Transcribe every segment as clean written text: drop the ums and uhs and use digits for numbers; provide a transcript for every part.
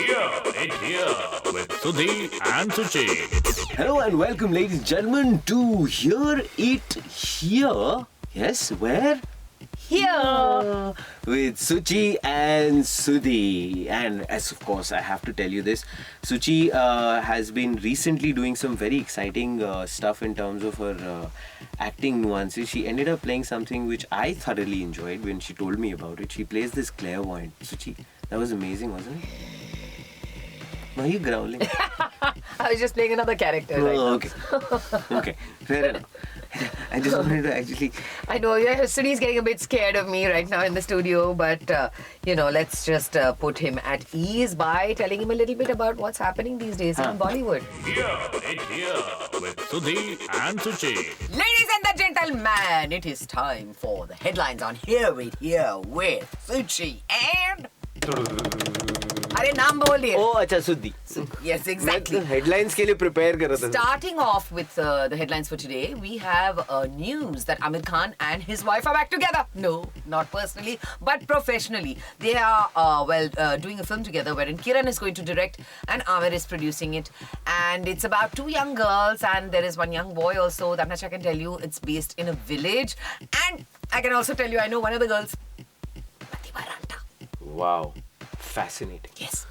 Here with Sudhi and Suchi. Hello and welcome, ladies and gentlemen, to Hear It Here. Yes, where? Here with Suchi and Sudhi. And as of course, I have to tell you this, Suchi has been recently doing some very exciting stuff in terms of her acting nuances. She ended up playing something which I thoroughly enjoyed when she told me about it. She plays this clairvoyant. Suchi, that was amazing, wasn't it? Why are you growling? I was just playing another character right now. Okay. Okay, fair enough. I just wanted to actually... I know, Sudhi's getting a bit scared of me right now in the studio, but, let's just put him at ease by telling him a little bit about what's happening these days in Bollywood. Here with Sudhi and Suchi. Ladies and the gentlemen, it is time for the headlines on Hear It Here with Suchi and... अरे नाम बोल दिए. Oh, अच्छा, Sudhi. Yes, exactly. मैं headlines के लिए prepare कर रहा था. Starting off with the headlines for today, we have news that Amir Khan and his wife are back together. No, not personally, but professionally. They are, doing a film together wherein Kiran is going to direct and Amir is producing it. And it's about two young girls and there is one young boy also. That much I can tell you. It's based in a village. And I can also tell you, I know one of the girls. Pratibha Ranta. Wow. Fascinating. Yes.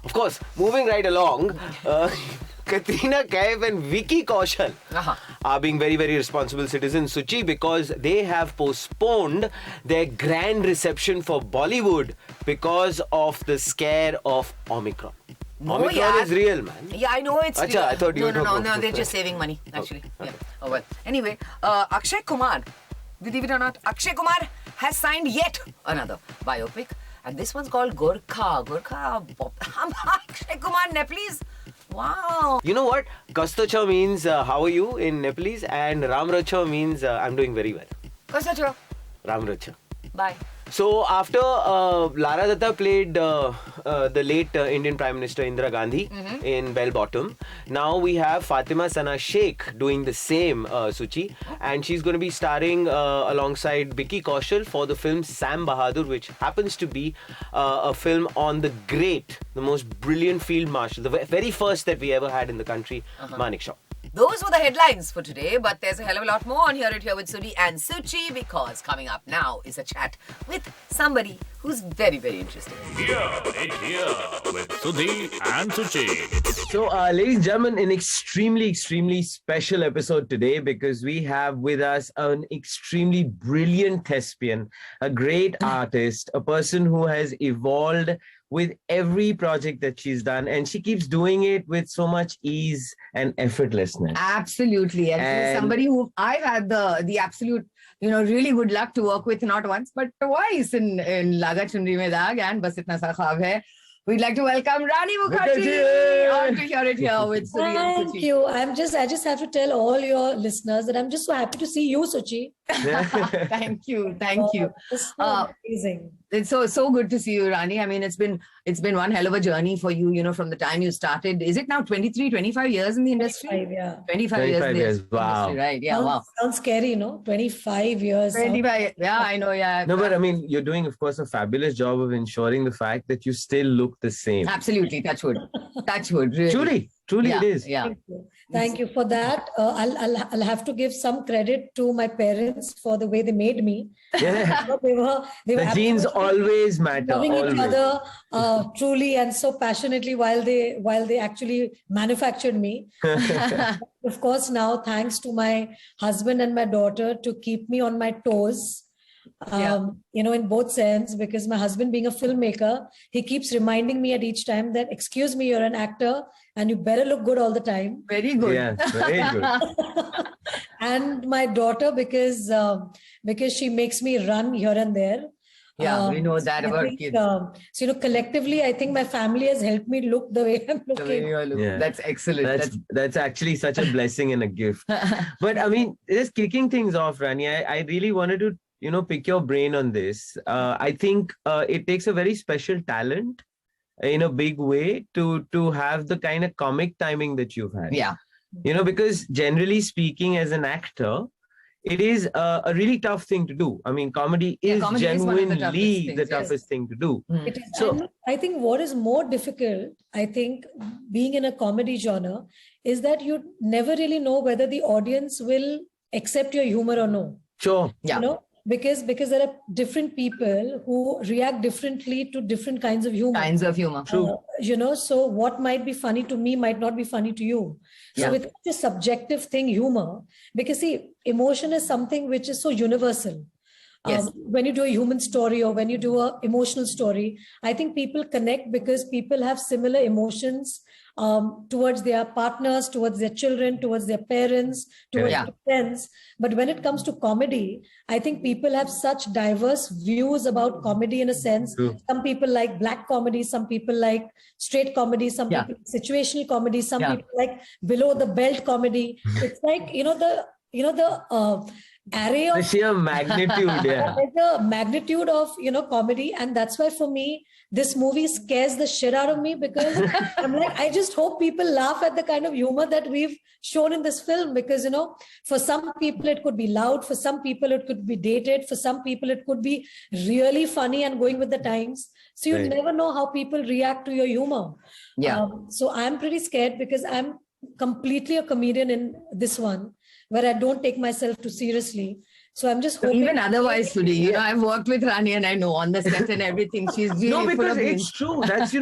Of course, moving right along, Katrina Kaif and Vicky Kaushal are being very, very responsible citizens, Suchi, because they have postponed their grand reception for Bollywood because of the scare of Omicron. No, Omicron is real, man. Yeah, I know it's real. I thought you No, they're just saving money, actually. Okay. Yeah. Oh, well. Anyway, Akshay Kumar, believe it or not, Akshay Kumar has signed yet another biopic. And this one's called Gorkha. Akshay Kumar, Nepalese. Wow. You know what? Kastacha means how are you in Nepalese, and Ramracha means I'm doing very well. Kastacha. Ramracha. Bye. So after Lara Datta played the late Indian Prime Minister Indira Gandhi in Bell Bottom, now we have Fatima Sana Sheikh doing the same, Suchi, and she's going to be starring alongside Vicky Kaushal for the film Sam Bahadur, which happens to be a film on the most brilliant Field Marshal, the very first that we ever had in the country, Manekshaw. Those were the headlines for today, but there's a hell of a lot more on Hear It Here with Sudhi and Suchi, because coming up now is a chat with somebody who's very, very interesting. Here with Sudhi and Suchi. So, ladies and gentlemen, an extremely, extremely special episode today, because we have with us an extremely brilliant thespian, a great artist, a person who has evolved with every project that she's done, and she keeps doing it with so much ease and effortlessness. Absolutely. And somebody who I've had the absolute, really good luck to work with, not once, but twice in Laga Chundri Mein Daag and Bas Itna Sa Khwaab Hai. We'd like to welcome Rani Mukherjee on to Hear It Here with Sudhi and Suchi. Thank you. I just have to tell all your listeners that I'm just so happy to see you, Suchi. Thank you. It's so amazing. It's so good to see you, Rani. I mean, it's been one hell of a journey for you, from the time you started. Is it now 23, 25 years in the industry? 25, yeah. 25 years in the wow. industry, right? Yeah, wow. Sounds scary, 25 years. 25, yeah, I know, yeah. No, but I mean, you're doing, of course, a fabulous job of ensuring the fact that you still look the same. Absolutely, touch wood. Really. Truly it is. Yeah. Thank you for that. I'll have to give some credit to my parents for the way they made me. Yeah. they were The genes always matter. loving Always. each other truly and so passionately while they actually manufactured me. Of course, now thanks to my husband and my daughter to keep me on my toes. In both sense, because my husband being a filmmaker, he keeps reminding me at each time that, excuse me, you're an actor and you better look good all the time. Very good. Yeah, very good. And my daughter, because she makes me run here and there. Yeah, we know that about kids. Collectively, I think my family has helped me look the way I'm The way looking. you are looking. Yeah. That's excellent. That's actually such a blessing and a gift. But I mean, just kicking things off, Rani, I really wanted to pick your brain on this. I think it takes a very special talent in a big way to have the kind of comic timing that you've had. Yeah. Because generally speaking, as an actor, it is a really tough thing to do. I mean, comedy is comedy is one of the toughest genuinely things, the yes. toughest thing to do. It is. So- And I think what is more difficult, I think, being in a comedy genre, is that you never really know whether the audience will accept your humor or no. Sure. Yeah. You know, because there are different people who react differently to different kinds of humor. Kinds of humor. You know, so what might be funny to me might not be funny to you. So Yeah. it's a subjective thing, humor, because see, emotion is something which is so universal. Yes. When you do a human story or when you do a emotional story, I think people connect because people have similar emotions towards their partners, towards their children, towards their parents, towards Yeah. their friends. But when it comes to comedy, I think people have such diverse views about comedy in a sense. True. Some people like black comedy, some people like straight comedy, some Yeah. people like situational comedy, some Yeah. people like below the belt comedy. It's like, the array The of sheer magnitude, yeah. there's a magnitude of comedy, and that's why for me this movie scares the shit out of me because I'm like, I just hope people laugh at the kind of humor that we've shown in this film, because for some people it could be loud, for some people it could be dated, for some people it could be really funny and going with the times. So you Right. never know how people react to your humor. Yeah. So I'm pretty scared because I'm completely a comedian in this one, where I don't take myself too seriously. So I'm just hoping. Even otherwise, Sudhi, I've worked with Rani and I know on the set and everything. She's really No, full because of it's true. That's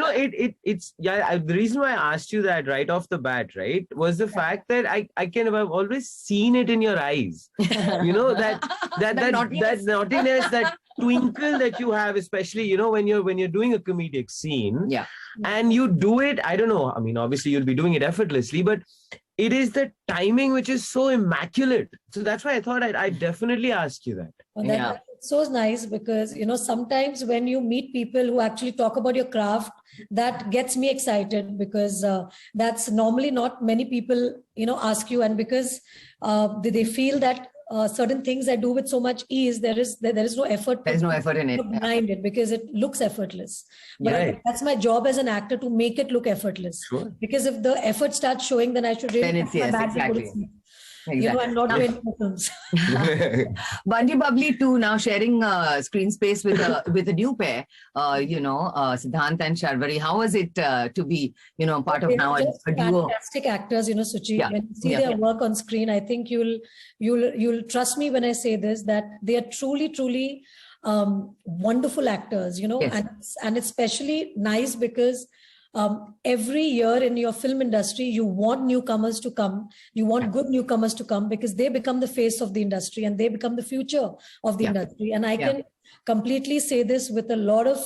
it's the reason why I asked you that right off the bat, right, was the fact that I've always seen it in your eyes. that naughtiness, that twinkle that you have, especially when you're doing a comedic scene. Yeah. And you do it. I don't know. I mean, obviously you'll be doing it effortlessly, but it is the timing which is so immaculate. So that's why I thought I'd definitely ask you that. Well, Yeah. that's so nice because sometimes when you meet people who actually talk about your craft, that gets me excited because that's normally not many people ask you, and because they feel that certain things I do with so much ease, there is no effort. There's no effort in it. behind it because it looks effortless. But Right. that's my job as an actor, to make it look effortless. Sure. Because if the effort starts showing, then I should really Then it's- put my yes, bags and go to exactly. sleep. Exactly. And not Now- do any more films. Bunty Bubbly too, now sharing screen space with a new pair, Siddhant and Sharvari. How was it to be, part of They're now just a duo? fantastic actors, Suchi. Yeah, When you see yeah, their yeah. work on screen, I think you'll trust me when I say this, that they are truly wonderful actors, Yes. and it's especially nice because every year in your film industry, you want newcomers to come. You want good newcomers to come because they become the face of the industry and they become the future of the Yeah. industry. And I Yeah. can completely say this with a lot of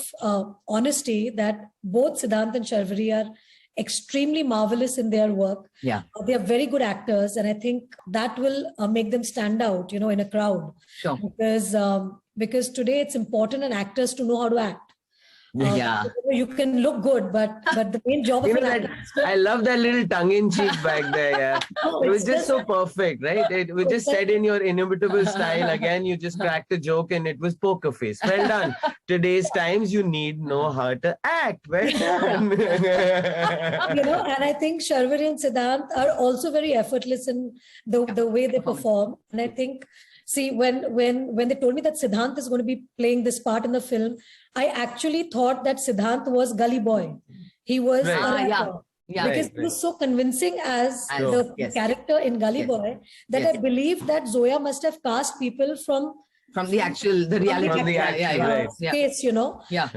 honesty that both Siddhant and Sharvari are extremely marvelous in their work. Yeah. They are very good actors, and I think that will make them stand out, in a crowd. Sure. Because today it's important in actors to know how to act. Yeah. You can look good, but the main job of an actor is to- I love that little tongue-in-cheek back there. Yeah, No, it was it's just so perfect, right? It was just said in your inimitable style. Again, you just cracked a joke, and it was poker face. Well done. Today's times, you need know how to act. Well done. and I think Sharvari and Siddhant are also very effortless in the way they perform. And I think, see, when they told me that Siddhant is going to be playing this part in the film, I actually thought that Siddhant was Gully Boy. He was Right. a rapper. Yeah. Yeah. Because he was so convincing as As- the yes. character in Gully Yes. Boy that Yes. I believe that Zoya must have cast people from From the reality. From the Yeah, actual, yeah, right. yeah. case, Yeah.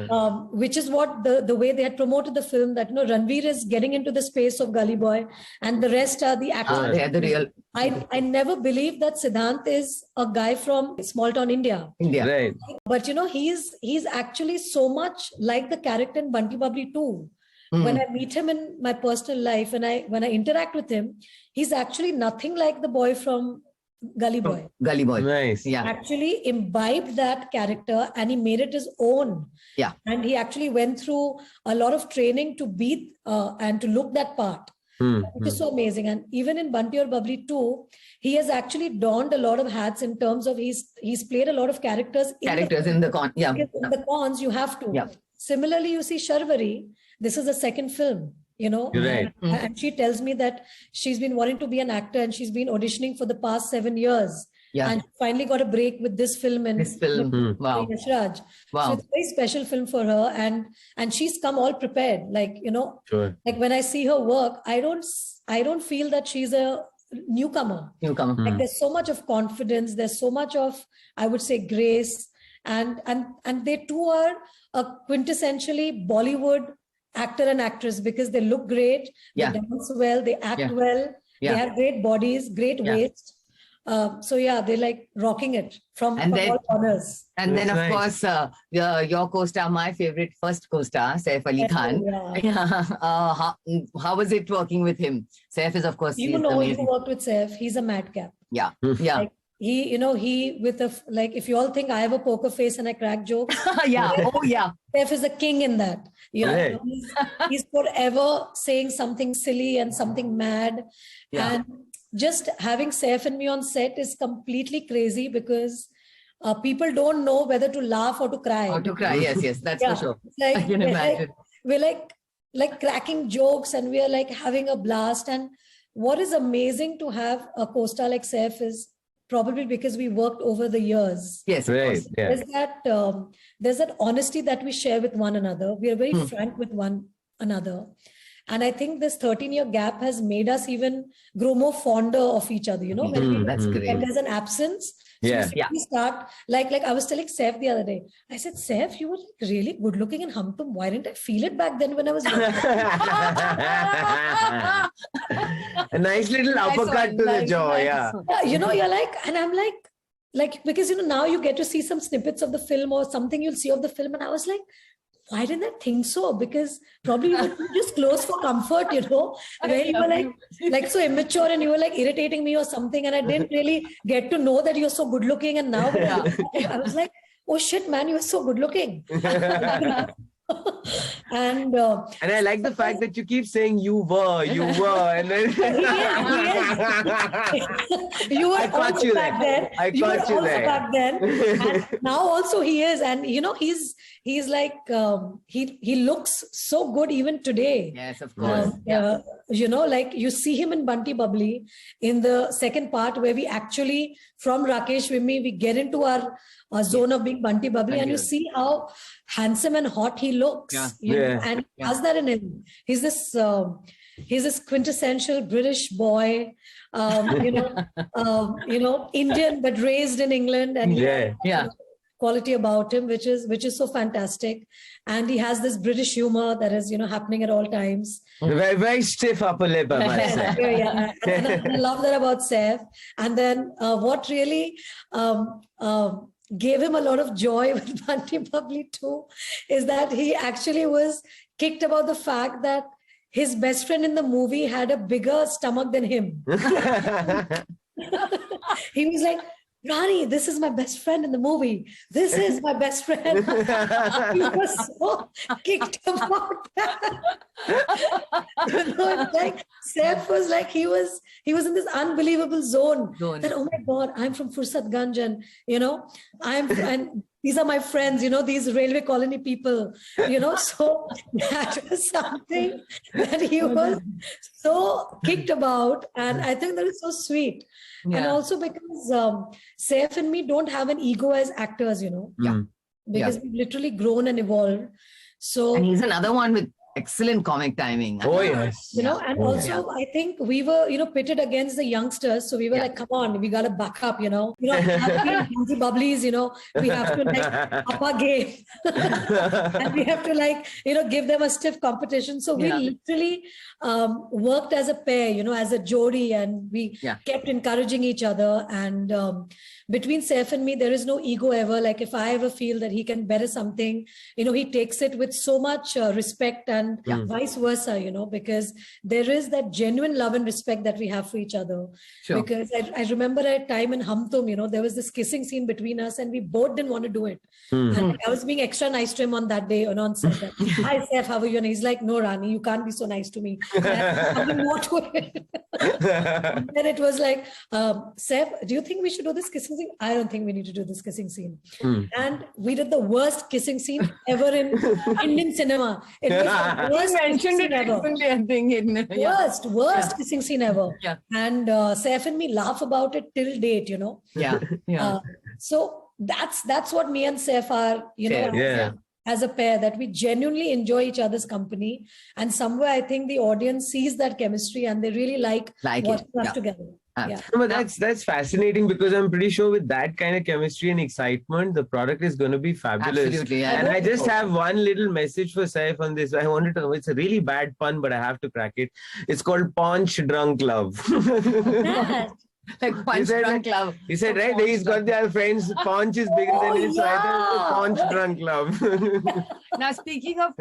which is what the way they had promoted the film, that Ranveer is getting into the space of Gully Boy and the rest are the actors. They're the real I never believed that Siddhant is a guy from small town India. India. Right. But he's actually so much like the character in Bunty Bubbly too. Hmm. When I meet him in my personal life and when I interact with him, he's actually nothing like the boy from Gully Boy. Gully Boy. Nice. Yeah. Actually imbibed that character and he made it his own. Yeah. And he actually went through a lot of training to be and to look that part. Hmm, Which is so amazing. And even in Bunty or Bubbly too, he has actually donned a lot of hats in terms of he's played a lot of characters. Characters in the con. Yeah. Because in the cons, you have to. Yeah. Similarly, you see Sharvari, this is a second film, You're right. and she tells me that she's been wanting to be an actor and she's been auditioning for the past 7 years. Yeah. And finally got a break with this film and This film. Wow. Yash Raj. So Wow. it's a very special film for her, and she's come all prepared. Like, you know, Sure. like when I see her work, I don't feel that she's a newcomer. Newcomer. Like there's so much of confidence, there's so much of, I would say, grace, and they too are a quintessentially Bollywood actor and actress because they look great, Yeah. they dance well, they act Yeah. well, Yeah. they have great bodies, great Yeah. waist. So yeah, they're like rocking it from And then- all corners. And then, of That's course, your co-star, my favorite first co-star, Saif Ali Khan. Yeah. Yeah. How was it working with him? Saif is, of course, You he's know, you amazing. worked with Saif, he's a madcap. Yeah. Yeah. Like, he with a like, if you all think I have a poker face and I crack jokes, Yeah. Oh, yeah. Saif is a king in that. You know, Right. he's forever saying something silly and something mad. Yeah. And just having Saif and me on set is completely crazy because people don't know whether to laugh or to cry. How to cry. Yes, yes. That's Yeah. for sure. It's like, I can imagine. we're like cracking jokes and we are like having a blast. And what is amazing to have a co-star like Saif is probably because we worked over the years. Yes, of Right. course. Yeah. There's that honesty that we share with one another. We are very frank with one another. And I think this 13-year gap has made us even grow more fonder of each other, you know, That's when great. there's an absence. So Yeah. Yeah. we start like I was telling Saif the other day. I said, Saif, you were like really good looking in Hum Tum. Why didn't I feel it back then when I was A nice little uppercut to the jaw. Yeah. Yeah, you know, you're like, and I'm like, because, you know, now you get to see some snippets of the film or something you'll see of the film. And I was like, why didn't I think so? Because probably you were just close for comfort, you know, where you were like so immature and you were like irritating me or something. And I didn't really get to know that you're so good looking. And now I was like, oh shit, man, you're so good looking. And And I like the fact that you keep saying you were, and then you were I caught also you back there. then. I You were caught you also there. back then. And now also he is, and you know he's like he looks so good even today. Yes, of course. You know, like you see him in Bunty Bubbly in the second part where we actually from Rakesh Vimmi we get into our zone of being Bunty Bubbly, and you see how handsome and hot he looks. Yeah. You know, Yeah. and he has that in him. He's this quintessential British boy, you know, Indian but raised in England, and he has Yeah. quality about him, which is so fantastic. And he has this British humor that is, you know, happening at all times. very, very stiff upper lip, I must say. Yeah. And I love that about Saif. And then what really gave him a lot of joy with Bunty Bubbly too is that he actually was kicked about the fact that his best friend in the movie had a bigger stomach than him. He was like, Rani, this is my best friend in the movie. This is my best friend. He was so kicked about that. You know, it's like Saif was like he was in this unbelievable zone. That, oh my God, I'm from Fursatganj, and you know, and these are my friends, you know, these railway colony people, you know. So that was something that he was so kicked about, and I think that is so sweet. And also because Saif and me don't have an ego as actors, you know. Yeah. Because we've literally grown and evolved. So And he's another one with excellent comic timing. Oh, yes. you know, and also I think we were, you know, pitted against the youngsters. So we were like, come on, we got to buck up, you know. You know, Bunty Bubblies, you know, we have to like up our game. And we have to like, you know, give them a stiff competition. So we literally worked as a pair, you know, as a jodi, and we kept encouraging each other. And between Saif and me, there is no ego ever. Like if I ever feel that he can better something, you know, he takes it with so much respect, and vice versa, you know, because there is that genuine love and respect that we have for each other. Sure. Because I remember at a time in Hum Tum, you know, there was this kissing scene between us and we both didn't want to do it. And I was being extra nice to him on that day and on set. Hi, Saif, how are you? And he's like, no, Rani, you can't be so nice to me. And I have more to it. And then it was like, Seb, do you think we should do this kissing scene? I don't think we need to do this kissing scene. And we did the worst kissing scene ever in Indian cinema. It was the worst kissing scene ever. recently, I think. Worst kissing scene ever. Yeah. And Saif and me laugh about it till date, you know. Yeah. So that's what me and Saif are, you know, Yeah. as a pair, that we genuinely enjoy each other's company. And somewhere I think the audience sees that chemistry and they really like Like it, watching us yeah. together. Yeah. No, but that's fascinating, because I'm pretty sure with that kind of chemistry and excitement, the product is going to be fabulous. Absolutely. Yeah. And I just have one little message for Saif on this. I wanted to. It's a really bad pun, but I have to crack it. It's called Paunch Drunk Love. That- Like Punch said Drunk Love. He said, right? He's got their friends. Paunch is bigger than him, so I thought Paunch Drunk Love. Now, speaking of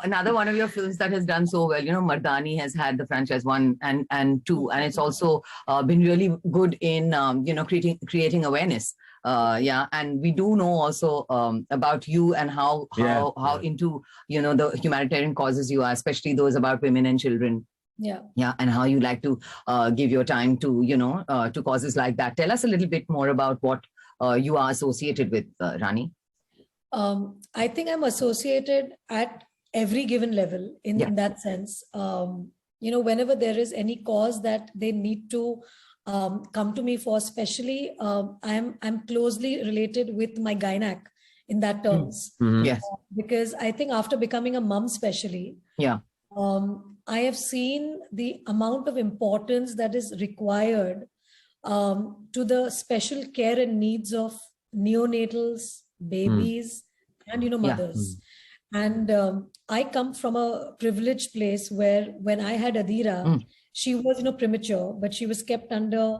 another one of your films that has done so well, you know, Mardani has had the franchise 1 and 2, and it's also been really good in you know, creating awareness. And we do know also about you and how into, you know, the humanitarian causes you are, especially those about women and children. Yeah. And how you like to give your time to, you know, to causes like that. Tell us a little bit more about what you are associated with, Rani. I think I'm associated at every given level in that sense. You know, whenever there is any cause that they need to come to me for, especially I'm closely related with my gynac in that terms. Yes. Because I think after becoming a mom, especially, I have seen the amount of importance that is required to the special care and needs of neonatals, babies, and, you know, mothers. And I come from a privileged place where when I had Adira, she was, you know, premature, but she was kept under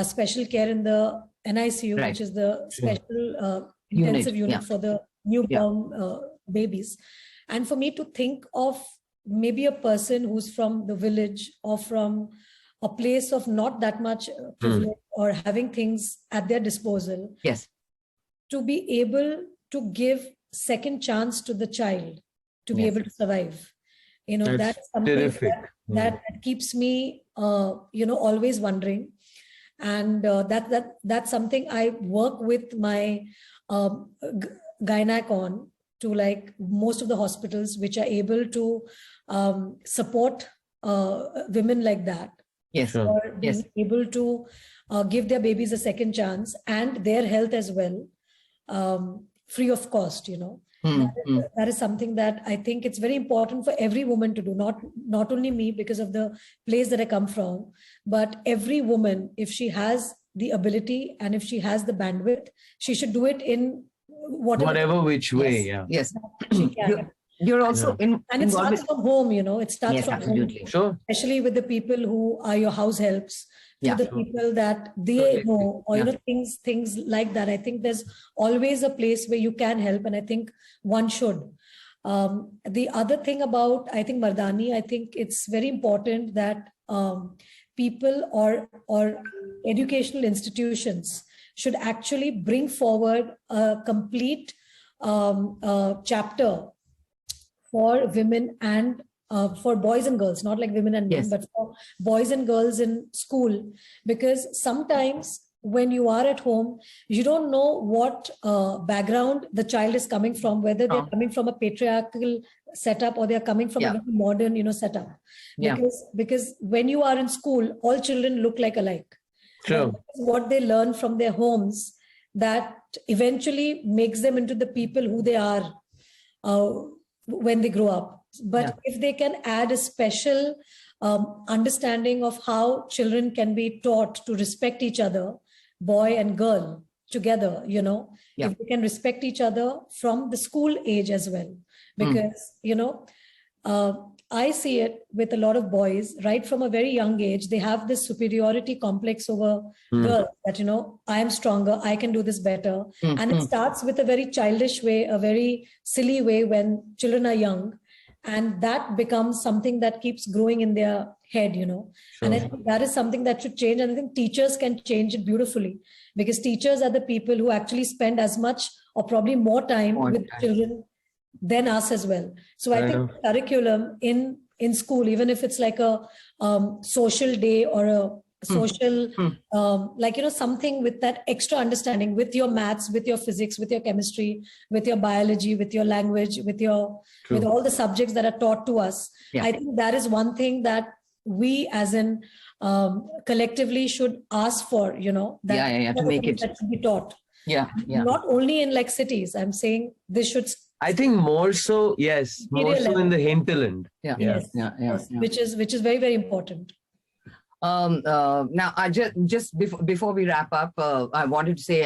special care in the NICU, which is the special intensive unit for the newborn babies. And for me to think of maybe a person who's from the village or from a place of not that much privilege or having things at their disposal, to be able to give second chance to the child to be able to survive, you know, that's something that keeps me you know, always wondering. And that's something I work with my gynac on, to like most of the hospitals which are able to support women like that. Or being able to give their babies a second chance and their health as well, free of cost, you know. That is something that I think it's very important for every woman to do, not only me because of the place that I come from, but every woman, if she has the ability and if she has the bandwidth, she should do it in whatever which way. she can. You're also in, and it starts from home, you know, it starts from home, especially with the people who are your house helps, to the people that they know, or you know, things like that. I think there's always a place where you can help, and I think one should. The other thing about, I think, Mardani, I think it's very important that people or educational institutions should actually bring forward a complete chapter for women and for boys and girls, not like women and men, but for boys and girls in school. Because sometimes when you are at home, you don't know what background the child is coming from, whether they're coming from a patriarchal setup or they're coming from a very modern, you know, setup. Because when you are in school, all children look like alike. What they learn from their homes that eventually makes them into the people who they are when they grow up. But if they can add a special understanding of how children can be taught to respect each other, boy and girl together, you know, if they can respect each other from the school age as well. Because, you know, I see it with a lot of boys, right from a very young age, they have this superiority complex over girls that, you know, I am stronger, I can do this better. And it starts with a very childish way, a very silly way when children are young. And that becomes something that keeps growing in their head, you know. And I think that is something that should change. And I think teachers can change it beautifully, because teachers are the people who actually spend as much or probably more time with children than us as well. So I think curriculum in in school, even if it's like a social day or a social, like, something with that extra understanding with your maths, with your physics, with your chemistry, with your biology, with your language, with all the subjects that are taught to us. Yeah. I think that is one thing that we as in collectively should ask for, that to make it. that should be taught. Yeah. Not only in like cities. I'm saying this should. I think more so, yes, more Interior so in the hinterland. Yeah. Yes, Yeah. yes, which is very, very important. Now, I just before we wrap up, I wanted to say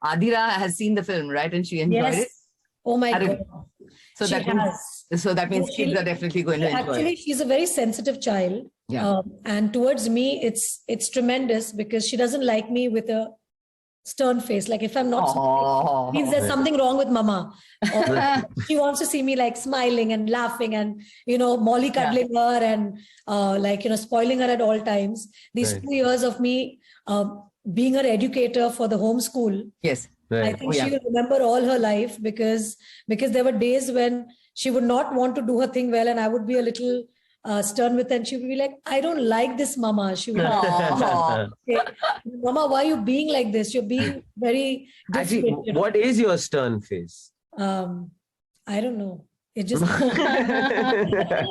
Adira has seen the film, right? And she enjoyed it. Oh my Had a- God. So She that means, has. so that means She- kids are definitely going to enjoy Actually, it. she's a very sensitive child. Yeah. And towards me, it's tremendous because she doesn't like me with a stern face. Like if I'm not Oh. means there's something wrong with mama. Or she wants to see me like smiling and laughing and, Molly cuddling her and spoiling her at all times. These Right. 2 years of me being her educator for the homeschool, Yes. I Right. think Oh, yeah. she will remember all her life because there were days when she would not want to do her thing well and I would be a little stern with her and she would be like, I don't like this, mama. She would Aw. say, mama, why are you being like this? You're being very Actually, different. what is your stern face? I don't know. It just I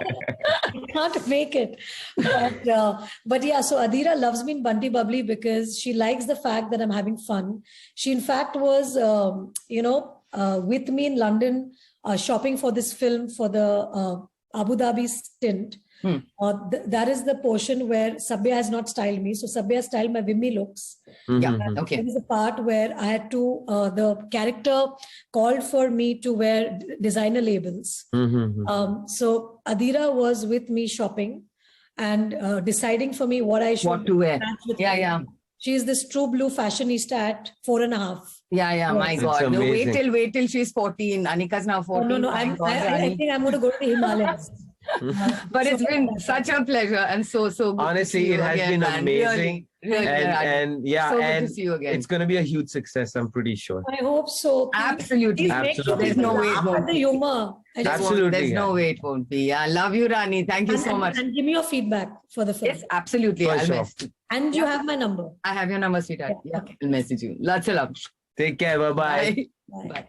can't make it. But yeah, so Adira loves me in Bunty Bubbly because she likes the fact that I'm having fun. She in fact was, with me in London shopping for this film for the Abu Dhabi stint. That is the portion where Sabya has not styled me. So Sabya has styled my Vimmy looks. Yeah. Mhm. Okay. There was a part where I had to, the character called for me to wear designer labels. Mhm. So Adira was with me shopping and deciding for me what I should What to wear. match with. Yeah. She is this true blue fashionista at 4.5. Yeah. My Yes. God. It's No, amazing. wait till she's 14. Anika's now Oh, 14. no. My God, I Rani. think I'm going to go to the Himalayas. But it's been such a pleasure and so good to Honestly, see it you has again, been man. amazing. Really, Rani. And yeah, So good to and see you again. it's going to be a huge success, I'm pretty sure. I hope so. Absolutely. Please make sure Absolutely. There's no people way it laugh won't at the be. humor. I just- Absolutely. There's no way it won't be. I love you, Rani. Thank you so much. And give me your feedback for the film. Yes, absolutely. For I'll sure. message. And you have my number. I have your number, sweetheart. Yeah, Yeah, okay. I'll message you. Lots of love. Take care. Bye-bye. Bye. Bye.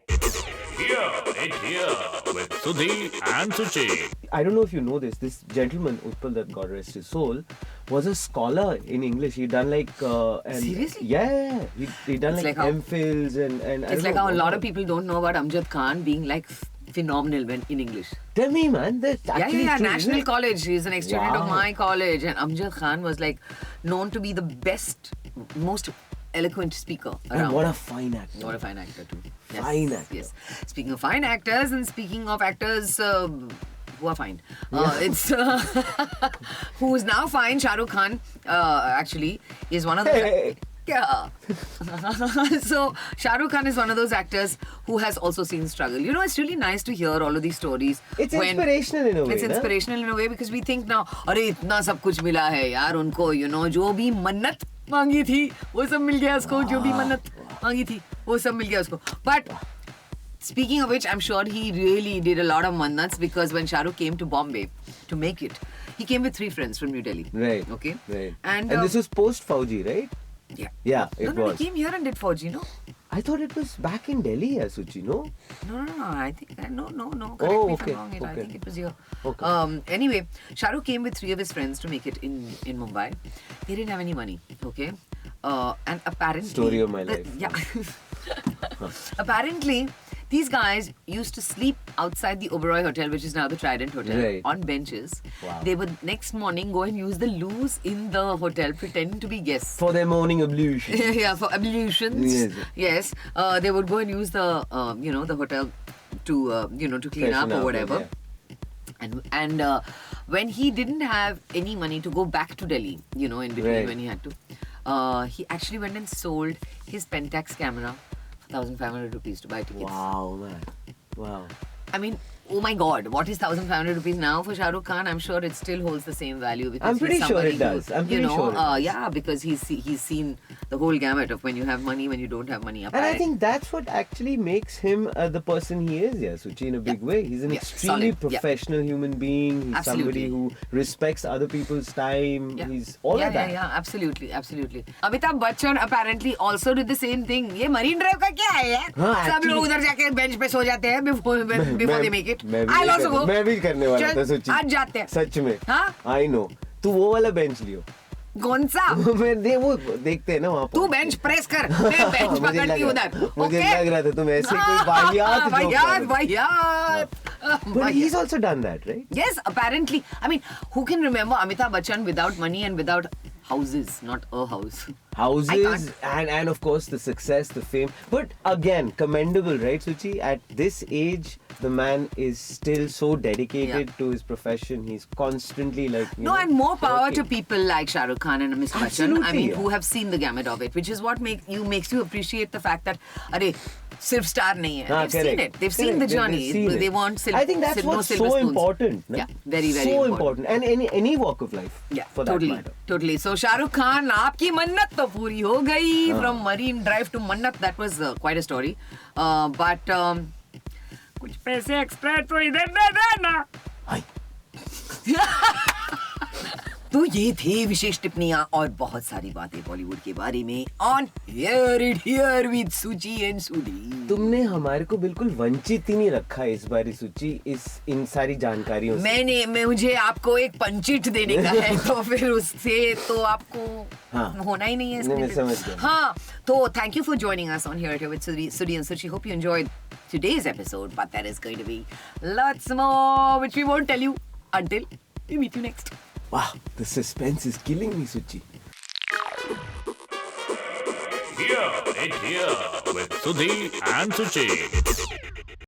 Here with Sudhi and Suchi. I don't know if you know this. This gentleman, Utpal, that God rest his soul, was a scholar in English. He done like Seriously? Yeah. He done It's like like how- MPhils and I It's don't like know how a lot what- of people don't know about Amjad Khan being like phenomenal when in English. Tell me, man. That's actually true, isn't National it? College. He's an ex-student of Wow. my college, and Amjad Khan was like known to be the best, most eloquent speaker around. And what a fine actor. What a fine actor too. Yes, Fine actor. Yes. Speaking of fine actors and speaking of actors who are fine, it's who is now fine. Shah Rukh Khan actually is one of the. Hey. Yeah. So Shah Rukh Khan is one of those actors who has also seen struggle. You know, it's really nice to hear all of these stories. It's inspirational in a way. It's na? inspirational in a way because we think now, अरे इतना सब कुछ मिला है यार उनको, you know, जो भी मन्नत मांगी थी वो सब मिल गया उसको, जो भी मन्नत मांगी थी वो सब मिल गया उसको. But speaking of which, I'm sure he really did a lot of mannats because when Shah Rukh came to Bombay to make it, he came with 3 friends from New Delhi. Right. Okay. Right. And, this was post Fauji, right? Yeah. Yeah, it No, was. he came here and did Fauji, no? I thought it was back in Delhi, Suchi, no? No. I think no. Correct Oh, me if okay, I'm wrong. I okay. think it was here. Okay. Anyway, Shah Rukh came with 3 of his friends to make it in Mumbai. They didn't have any money. Okay. And apparently. Story of my life. Yeah. Apparently, these guys used to sleep outside the Oberoi Hotel, which is now the Trident Hotel, Right. on benches. Wow. They would next morning go and use the loos in the hotel, pretending to be guests. For their morning ablution. Yeah, for ablutions. Yes. Yes. They would go and use the, the hotel to, to clean up Freshen or up, whatever. yeah. And when he didn't have any money to go back to Delhi, in between Right. when he had to, he actually went and sold his Pentax camera for 1,500 rupees to buy tickets. Wow, man. Wow. I mean, oh my God, what is 1,500 rupees now for Shah Rukh Khan? I'm sure it still holds the same value. Because I'm pretty he's sure it somebody does. who, I'm pretty sure it does. Yeah, because he's seen the whole gamut of when you have money, when you don't have money. And I think that's what actually makes him the person he is, yeah, Suchi, in a big way. He's an Yeah, extremely solid. Yeah. professional human being. He's Absolutely. somebody who respects other people's time. He's all of that. Yeah, absolutely, absolutely. Amitabh Bachchan apparently also did the same thing. ये marine drive का क्या है यार? हाँ, सब actually- लोग उधर जाके बेंच पे सो जाते हैं before they make it. I'll also go. मैं भी करने वाला चल, था सुची। आज जाते हैं। सच में। हाँ? I know. तू वो वाला बेंच लियो। कौन सा? वो देखते हैं ना वहाँ पर। तू बेंच प्रेस कर, मैं बेंच मुझे पकड़ती लग हूँ रहा- उधर. मुझे Okay? लग रहा था तुम ऐसे कोई वाहियात joke कर रहे हो। But he's also done that, right? Yes, apparently. I mean, who can remember Amitabh Bachchan without money and without houses? Not a house. Houses and of course the success, the fame. But again, commendable, right, Suchi? At this age, the man is still so dedicated to his profession. He's constantly like No, and more power to working. people like Shah Rukh Khan and Mr. Bachchan. I Absolutely, mean, yeah. who have seen the gamut of it, which is what makes you appreciate the fact that, arey, सिर्फ star नहीं है. हाँ, They've seen correct. it. They've seen the Correct. journey. They've seen They it. want I think that's no what's silver so spoons. important. No? Yeah, very, very so important. And any walk of life. Yeah, for totally, that matter. totally. So Shahrukh Khan, आपकी मन्नत तो पूरी हो गई. From Marine Drive to Mannat, that was quite a story. But कुछ पैसे extra तो इधर दे देना. Hi. तो ये थे विशेष टिप्पणियां और बहुत सारी बातें बॉलीवुड के बारे में on here it here with सुची एंड सुधी. तुमने हमारे को बिल्कुल वंचित ही नहीं रखा इस बारी सुची इन सारी जानकारियों से. मुझे आपको एक पंचिट देने का है तो फिर उससे तो आपको होना ही नहीं है नहीं, मैं इसमें. समझ गया. हाँ, तो thank you for joining us on here with सुधी एंड सुची. Hope you enjoyed today's episode, but there is going to be lots more which we won't tell you until we meet you next. Wow, the suspense is killing me, Suchi. Here with Sudhi and Suchi.